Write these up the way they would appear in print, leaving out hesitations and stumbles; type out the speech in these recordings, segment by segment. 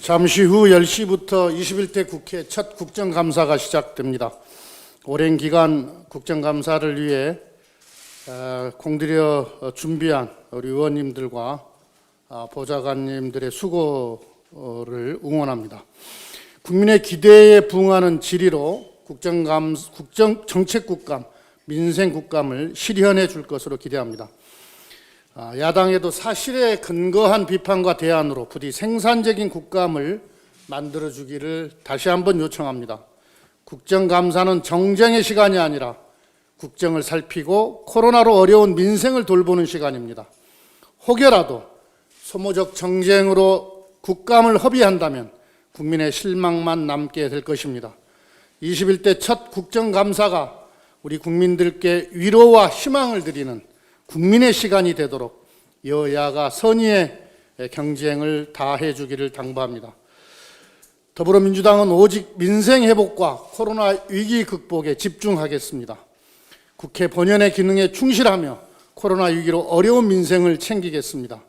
잠시 후 10시부터 21대 국회 첫 국정감사가 시작됩니다. 오랜 기간 국정감사를 위해 공들여 준비한 우리 의원님들과 보좌관님들의 수고를 응원합니다. 국민의 기대에 부응하는 질의로 정책국감, 민생국감을 실현해 줄 것으로 기대합니다. 야당에도 사실에 근거한 비판과 대안으로 부디 생산적인 국감을 만들어주기를 다시 한번 요청합니다. 국정감사는 정쟁의 시간이 아니라 국정을 살피고 코로나로 어려운 민생을 돌보는 시간입니다. 혹여라도 소모적 정쟁으로 국감을 허비한다면 국민의 실망만 남게 될 것입니다. 21대 첫 국정감사가 우리 국민들께 위로와 희망을 드리는 국민의 시간이 되도록 여야가 선의의 경쟁을 다해 주기를 당부합니다. 더불어민주당은 오직 민생 회복과 코로나 위기 극복에 집중하겠습니다. 국회 본연의 기능에 충실하며 코로나 위기로 어려운 민생을 챙기겠습니다.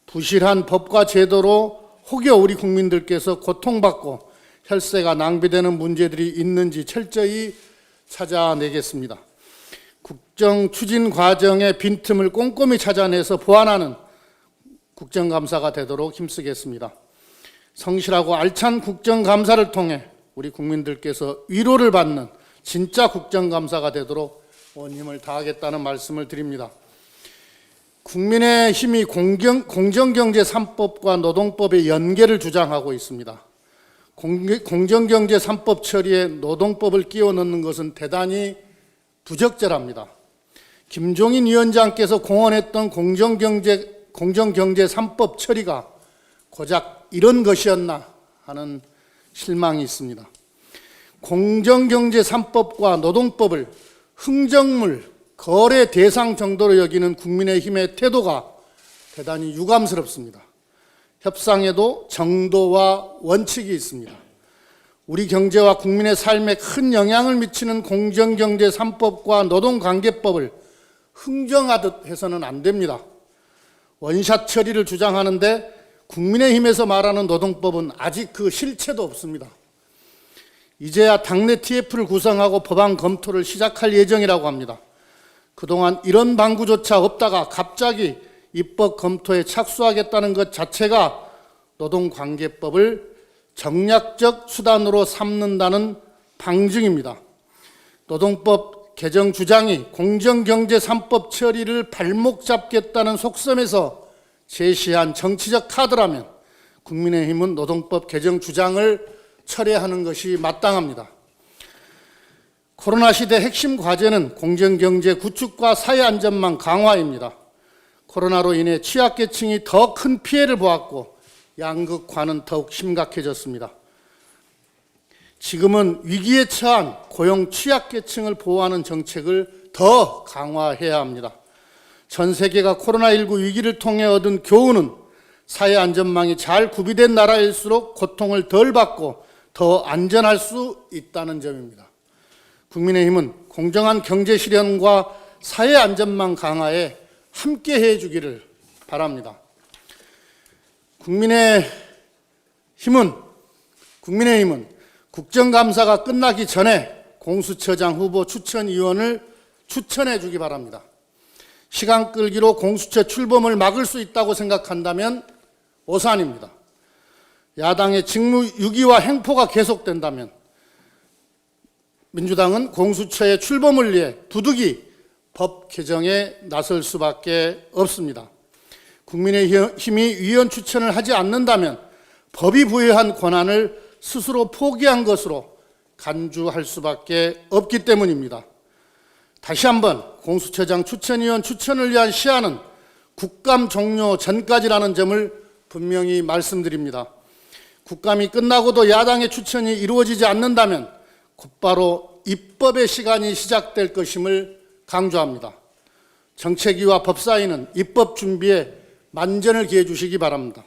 부실한 법과 제도로 혹여 우리 국민들께서 고통받고 혈세가 낭비되는 문제들이 있는지 철저히 찾아내겠습니다. 국정 추진 과정의 빈틈을 꼼꼼히 찾아내서 보완하는 국정감사가 되도록 힘쓰겠습니다. 성실하고 알찬 국정감사를 통해 우리 국민들께서 위로를 받는 진짜 국정감사가 되도록 온 힘을 다하겠다는 말씀을 드립니다. 국민의힘이 공정경제 3법과 노동법의 연계를 주장하고 있습니다. 공정경제 3법 처리에 노동법을 끼워 넣는 것은 대단히 부적절합니다. 김종인 위원장께서 공언했던 공정경제 3법 처리가 고작 이런 것이었나 하는 실망이 있습니다. 공정경제 3법과 노동법을 흥정물, 거래 대상 정도로 여기는 국민의힘의 태도가 대단히 유감스럽습니다. 협상에도 정도와 원칙이 있습니다. 우리 경제와 국민의 삶에 큰 영향을 미치는 공정경제 3법과 노동관계법을 흥정하듯 해서는 안 됩니다. 원샷 처리를 주장하는데 국민의힘에서 말하는 노동법은 아직 그 실체도 없습니다. 이제야 당내 TF를 구성하고 법안 검토를 시작할 예정이라고 합니다. 그동안 이런 방구조차 없다가 갑자기 입법 검토에 착수하겠다는 것 자체가 노동관계법을 정략적 수단으로 삼는다는 방증입니다. 노동법 개정 주장이 공정경제 3법 처리를 발목 잡겠다는 속셈에서 제시한 정치적 카드라면 국민의힘은 노동법 개정 주장을 철회하는 것이 마땅합니다. 코로나 시대 핵심 과제는 공정경제 구축과 사회안전망 강화입니다. 코로나로 인해 취약계층이 더 큰 피해를 보았고 양극화는 더욱 심각해졌습니다. 지금은 위기에 처한 고용 취약계층을 보호하는 정책을 더 강화해야 합니다. 전 세계가 코로나19 위기를 통해 얻은 교훈은 사회 안전망이 잘 구비된 나라일수록 고통을 덜 받고 더 안전할 수 있다는 점입니다. 국민의힘은 공정한 경제 실현과 사회 안전망 강화에 함께 해주기를 바랍니다. 국민의힘은 국정감사가 끝나기 전에 공수처장 후보 추천위원을 추천해 주기 바랍니다. 시간 끌기로 공수처 출범을 막을 수 있다고 생각한다면 오산입니다. 야당의 직무 유기와 행포가 계속된다면 민주당은 공수처의 출범을 위해 부득이 법 개정에 나설 수밖에 없습니다. 국민의힘이 위원 추천을 하지 않는다면 법이 부여한 권한을 스스로 포기한 것으로 간주할 수밖에 없기 때문입니다. 다시 한번 공수처장 추천위원 추천을 위한 시한은 국감 종료 전까지라는 점을 분명히 말씀드립니다. 국감이 끝나고도 야당의 추천이 이루어지지 않는다면 곧바로 입법의 시간이 시작될 것임을 강조합니다. 정책위와 법사위는 입법 준비에 만전을 기해 주시기 바랍니다.